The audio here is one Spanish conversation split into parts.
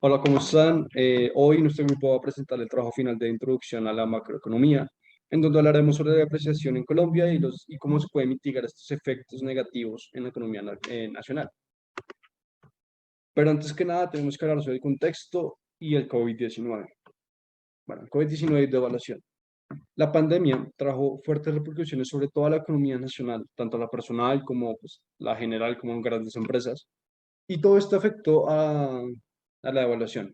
Hola, ¿cómo están? Hoy nuestro grupo va a presentar el trabajo final de introducción a la macroeconomía, en donde hablaremos sobre la depreciación en Colombia y cómo se pueden mitigar estos efectos negativos en la economía nacional. Pero antes que nada, tenemos que hablar sobre el contexto y el COVID-19. Bueno, el COVID-19 de evaluación. La pandemia trajo fuertes repercusiones sobre toda la economía nacional, tanto la personal como pues, la general, como en grandes empresas. Y todo esto afectó a la evaluación.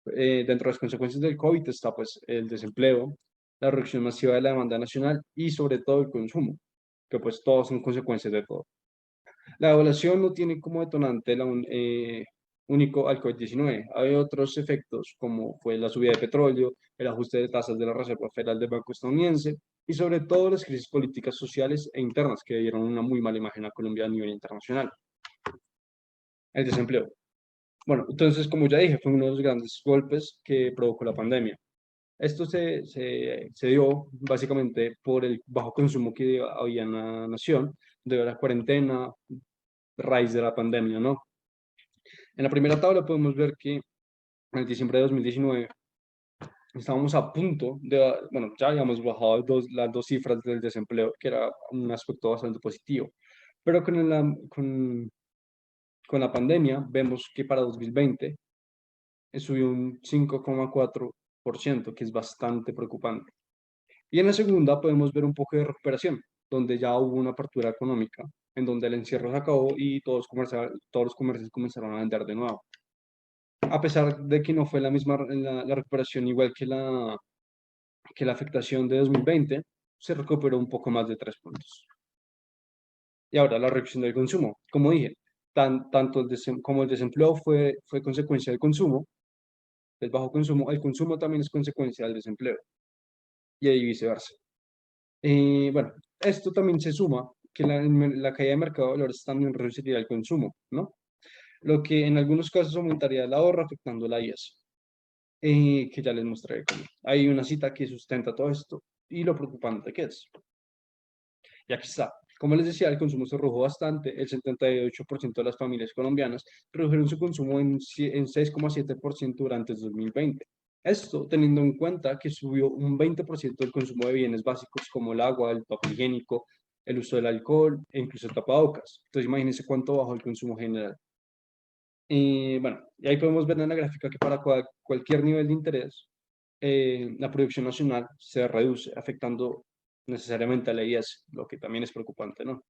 Dentro de las consecuencias del COVID está pues el desempleo, la reducción masiva de la demanda nacional y sobre todo el consumo, que pues todos son consecuencias de todo. La evaluación no tiene como detonante único al COVID-19. Hay otros efectos como fue la subida de petróleo, el ajuste de tasas de la Reserva Federal del Banco Estadounidense y sobre todo las crisis políticas sociales e internas que dieron una muy mala imagen a Colombia a nivel internacional. El desempleo. Bueno, entonces, como ya dije, fue uno de los grandes golpes que provocó la pandemia. Esto se dio básicamente por el bajo consumo que había en la nación, debido a la cuarentena, raíz de la pandemia, ¿no? En la primera tabla podemos ver que en diciembre de 2019 estábamos a punto de, bueno, ya habíamos bajado las dos cifras del desempleo, que era un aspecto bastante positivo. Pero con la pandemia vemos que para 2020 subió un 5,4%, que es bastante preocupante. Y en la segunda podemos ver un poco de recuperación, donde ya hubo una apertura económica, en donde el encierro se acabó y todos los comercios comenzaron a vender de nuevo. A pesar de que no fue la misma la recuperación igual que la afectación de 2020, se recuperó un poco más de 3 puntos. Y ahora la reducción del consumo. Como dije, tanto como el desempleo fue consecuencia del consumo, del bajo consumo, el consumo también es consecuencia del desempleo y ahí viceversa. Bueno, esto también se suma que la caída de mercado de valores también reduciría el consumo, ¿no? Lo que en algunos casos aumentaría el ahorro afectando la IES, que ya les mostré. Hay una cita que sustenta todo esto y lo preocupante que es. Y aquí está. Como les decía, el consumo se redujo bastante. El 78% de las familias colombianas redujeron su consumo en 6,7% durante el 2020. Esto teniendo en cuenta que subió un 20% el consumo de bienes básicos como el agua, el papel higiénico, el uso del alcohol e incluso el tapabocas. Entonces imagínense cuánto bajó el consumo general. Y bueno, y ahí podemos ver en la gráfica que para cualquier nivel de interés, la producción nacional se reduce, afectando necesariamente a la IES, lo que también es preocupante, ¿no?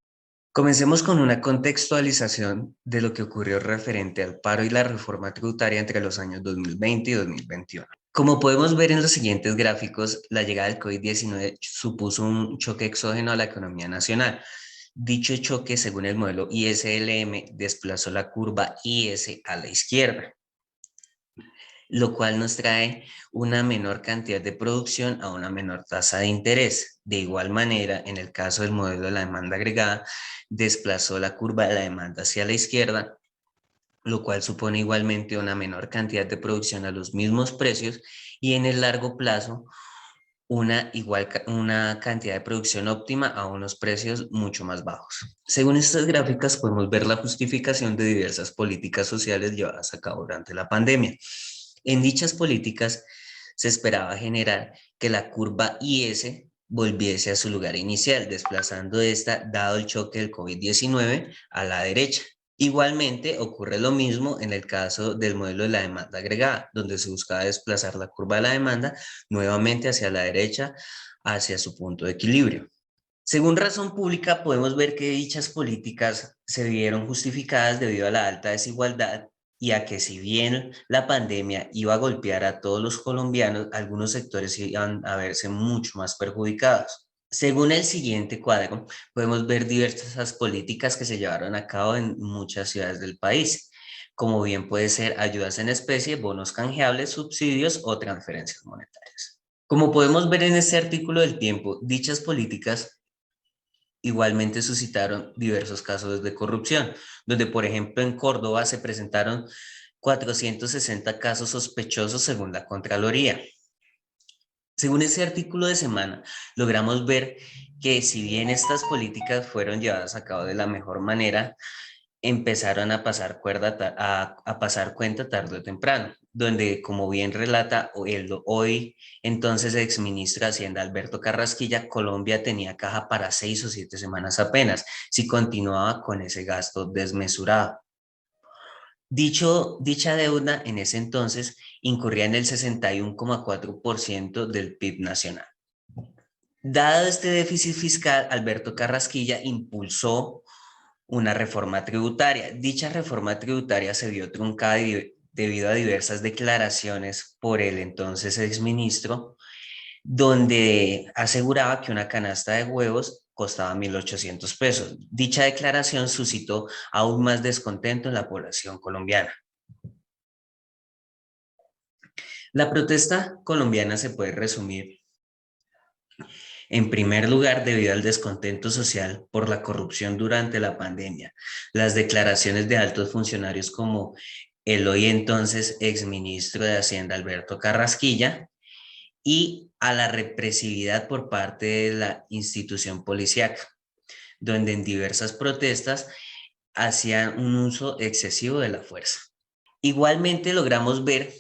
Comencemos con una contextualización de lo que ocurrió referente al paro y la reforma tributaria entre los años 2020 y 2021. Como podemos ver en los siguientes gráficos, la llegada del COVID-19 supuso un choque exógeno a la economía nacional. Dicho choque, según el modelo ISLM, desplazó la curva IS a la izquierda, lo cual nos trae una menor cantidad de producción a una menor tasa de interés. De igual manera, en el caso del modelo de la demanda agregada, desplazó la curva de la demanda hacia la izquierda, lo cual supone igualmente una menor cantidad de producción a los mismos precios y en el largo plazo una cantidad de producción óptima a unos precios mucho más bajos. Según estas gráficas podemos ver la justificación de diversas políticas sociales llevadas a cabo durante la pandemia. En dichas políticas se esperaba generar que la curva IS volviese a su lugar inicial, desplazando esta, dado el choque del COVID-19, a la derecha. Igualmente ocurre lo mismo en el caso del modelo de la demanda agregada, donde se buscaba desplazar la curva de la demanda nuevamente hacia la derecha, hacia su punto de equilibrio. Según Razón Pública, podemos ver que dichas políticas se vieron justificadas debido a la alta desigualdad y a que si bien la pandemia iba a golpear a todos los colombianos, algunos sectores iban a verse mucho más perjudicados. Según el siguiente cuadro, podemos ver diversas políticas que se llevaron a cabo en muchas ciudades del país, como bien puede ser ayudas en especie, bonos canjeables, subsidios o transferencias monetarias. Como podemos ver en este artículo del Tiempo, dichas políticas igualmente suscitaron diversos casos de corrupción, donde por ejemplo en Córdoba se presentaron 460 casos sospechosos según la Contraloría. Según ese artículo de semana, logramos ver que si bien estas políticas fueron llevadas a cabo de la mejor manera, empezaron a pasar, a pasar cuenta tarde o temprano, donde, como bien relata el hoy entonces exministro de Hacienda Alberto Carrasquilla, Colombia tenía caja para 6 o 7 semanas apenas, si continuaba con ese gasto desmesurado. Dicha deuda en ese entonces incurría en el 61,4% del PIB nacional. Dado este déficit fiscal, Alberto Carrasquilla impulsó una reforma tributaria. Dicha reforma tributaria se vio truncada debido a diversas declaraciones por el entonces exministro, donde aseguraba que una canasta de huevos costaba 1.800 pesos. Dicha declaración suscitó aún más descontento en la población colombiana. La protesta colombiana se puede resumir en primer lugar, debido al descontento social por la corrupción durante la pandemia, las declaraciones de altos funcionarios como el hoy entonces exministro de Hacienda Alberto Carrasquilla y a la represividad por parte de la institución policíaca, donde en diversas protestas hacían un uso excesivo de la fuerza. Igualmente logramos ver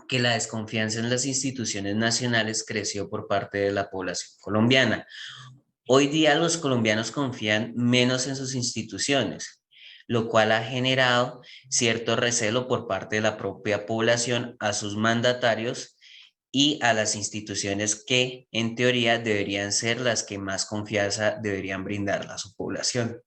que la desconfianza en las instituciones nacionales creció por parte de la población colombiana. Hoy día los colombianos confían menos en sus instituciones, lo cual ha generado cierto recelo por parte de la propia población a sus mandatarios y a las instituciones que en teoría deberían ser las que más confianza deberían brindarle a su población.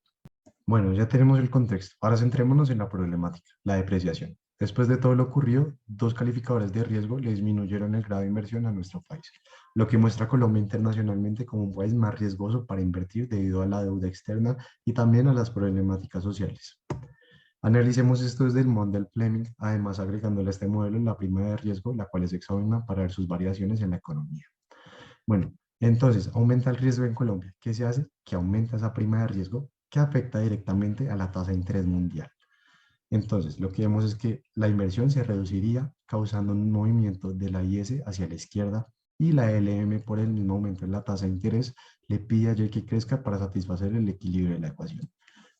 Bueno, ya tenemos el contexto. Ahora centrémonos en la problemática, la depreciación. Después de todo lo ocurrido, dos calificadores de riesgo le disminuyeron el grado de inversión a nuestro país, lo que muestra a Colombia internacionalmente como un país más riesgoso para invertir debido a la deuda externa y también a las problemáticas sociales. Analicemos esto desde el modelo Fleming, además agregándole a este modelo la prima de riesgo, la cual es examina para ver sus variaciones en la economía. Bueno, entonces, aumenta el riesgo en Colombia. ¿Qué se hace? Que aumenta esa prima de riesgo que afecta directamente a la tasa de interés mundial. Entonces, lo que vemos es que la inversión se reduciría, causando un movimiento de la IS hacia la izquierda y la LM, por el mismo aumento en la tasa de interés, le pide a Y que crezca para satisfacer el equilibrio de la ecuación.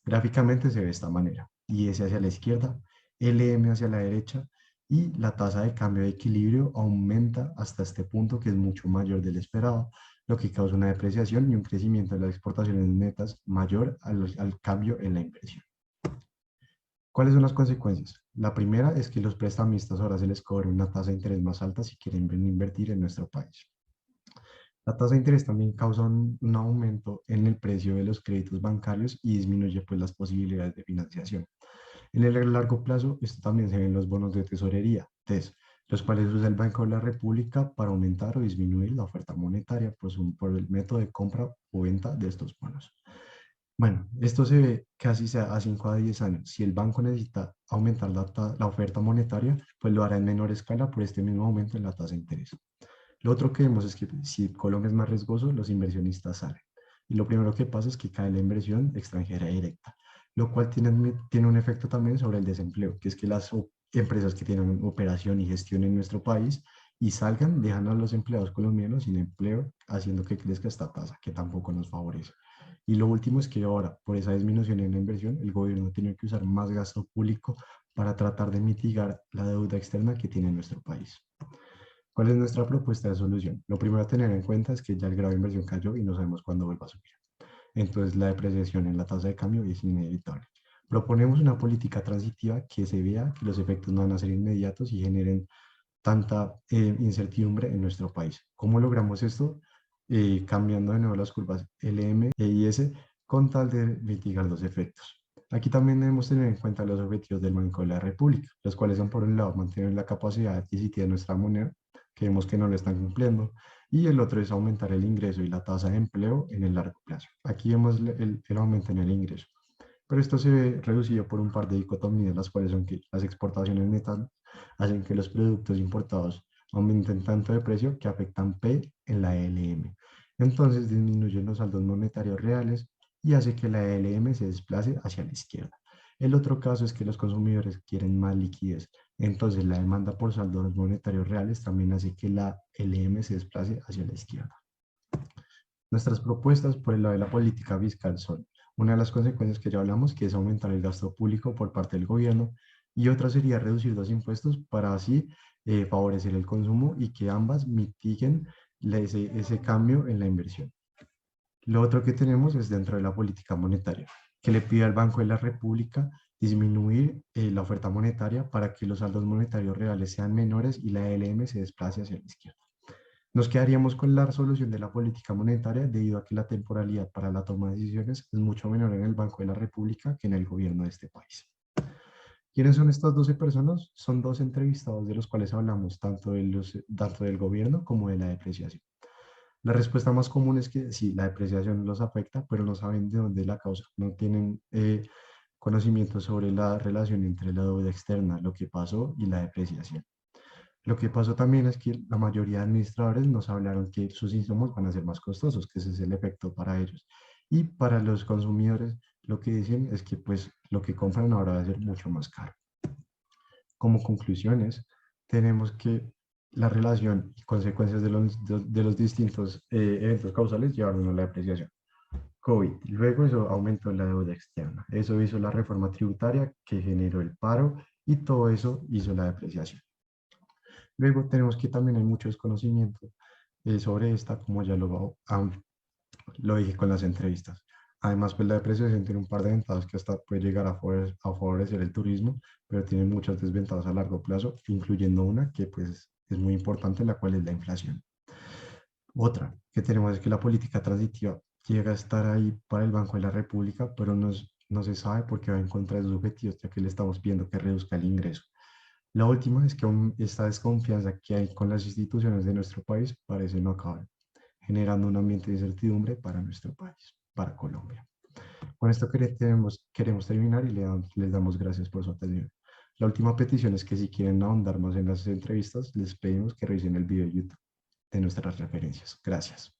Gráficamente se ve de esta manera: IS hacia la izquierda, LM hacia la derecha, y la tasa de cambio de equilibrio aumenta hasta este punto, que es mucho mayor del esperado, lo que causa una depreciación y un crecimiento de las exportaciones netas mayor al cambio en la inversión. ¿Cuáles son las consecuencias? La primera es que los prestamistas ahora se les cobra una tasa de interés más alta si quieren invertir en nuestro país. La tasa de interés también causa un aumento en el precio de los créditos bancarios y disminuye pues las posibilidades de financiación. En el largo plazo, esto también se ve en los bonos de tesorería, TES, los cuales usa el Banco de la República para aumentar o disminuir la oferta monetaria por el método de compra o venta de estos bonos. Bueno, esto se ve casi a 5 a 10 años. Si el banco necesita aumentar la oferta monetaria, pues lo hará en menor escala por este mismo aumento en la tasa de interés. Lo otro que vemos es que si Colombia es más riesgoso, los inversionistas salen. Y lo primero que pasa es que cae la inversión extranjera directa, lo cual tiene un efecto también sobre el desempleo, que es que las empresas que tienen operación y gestión en nuestro país y salgan, dejan a los empleados colombianos sin empleo, haciendo que crezca esta tasa, que tampoco nos favorece. Y lo último es que ahora, por esa disminución en la inversión, el gobierno tiene que usar más gasto público para tratar de mitigar la deuda externa que tiene nuestro país. ¿Cuál es nuestra propuesta de solución? Lo primero a tener en cuenta es que ya el grado de inversión cayó y no sabemos cuándo vuelva a subir. Entonces la depreciación en la tasa de cambio es inevitable. Proponemos una política transitiva que se vea que los efectos no van a ser inmediatos y generen tanta incertidumbre en nuestro país. ¿Cómo logramos esto? Cambiando de nuevo las curvas LM e IS con tal de mitigar los efectos. Aquí también debemos tener en cuenta los objetivos del Banco de la República, los cuales son, por un lado, mantener la capacidad adquisitiva de nuestra moneda, que vemos que no lo están cumpliendo, y el otro es aumentar el ingreso y la tasa de empleo en el largo plazo. Aquí vemos el aumento en el ingreso, pero esto se ve reducido por un par de dicotomías, las cuales son que las exportaciones netas hacen que los productos importados aumenten tanto de precio que afectan P en la LM. Entonces disminuyen los saldos monetarios reales y hace que la LM se desplace hacia la izquierda. El otro caso es que los consumidores quieren más liquidez, entonces la demanda por saldos monetarios reales también hace que la LM se desplace hacia la izquierda. Nuestras propuestas por el lado de la política fiscal son: Una de las consecuencias que ya hablamos, que es aumentar el gasto público por parte del gobierno, y otra sería reducir los impuestos para así favorecer el consumo y que ambas mitiguen ese cambio en la inversión. Lo otro que tenemos es dentro de la política monetaria, que le pide al Banco de la República disminuir la oferta monetaria para que los saldos monetarios reales sean menores y la LM se desplace hacia la izquierda. Nos quedaríamos con la resolución de la política monetaria debido a que la temporalidad para la toma de decisiones es mucho menor en el Banco de la República que en el gobierno de este país. ¿Quiénes son estas 12 personas? Son 2 entrevistados de los cuales hablamos tanto del gobierno como de la depreciación. La respuesta más común es que sí, la depreciación los afecta, pero no saben de dónde es la causa. No tienen conocimiento sobre la relación entre la deuda externa, lo que pasó, y la depreciación. Lo que pasó también es que la mayoría de administradores nos hablaron que sus insumos van a ser más costosos, que ese es el efecto para ellos. Y para los consumidores, lo que dicen es que pues lo que compran ahora va a ser mucho más caro. Como conclusiones, tenemos que la relación y consecuencias de los distintos eventos causales llevaron a la depreciación. COVID, luego eso aumentó la deuda externa, eso hizo la reforma tributaria que generó el paro y todo eso hizo la depreciación. Luego tenemos que también hay mucho desconocimiento sobre esta, como ya lo dije con las entrevistas. Además, pues la depreciación tiene un par de ventajas que hasta puede llegar a favorecer el turismo, pero tiene muchas desventajas a largo plazo, incluyendo una que pues es muy importante, la cual es la inflación. Otra que tenemos es que la política transitiva llega a estar ahí para el Banco de la República, pero no se sabe por qué va en contra de sus objetivos, ya que le estamos pidiendo que reduzca el ingreso. La última es que esta desconfianza que hay con las instituciones de nuestro país parece no acabar, generando un ambiente de incertidumbre para nuestro país, para Colombia. Con esto queremos terminar y les damos gracias por su atención. La última petición es que si quieren ahondar más en las entrevistas, les pedimos que revisen el video de YouTube de nuestras referencias. Gracias.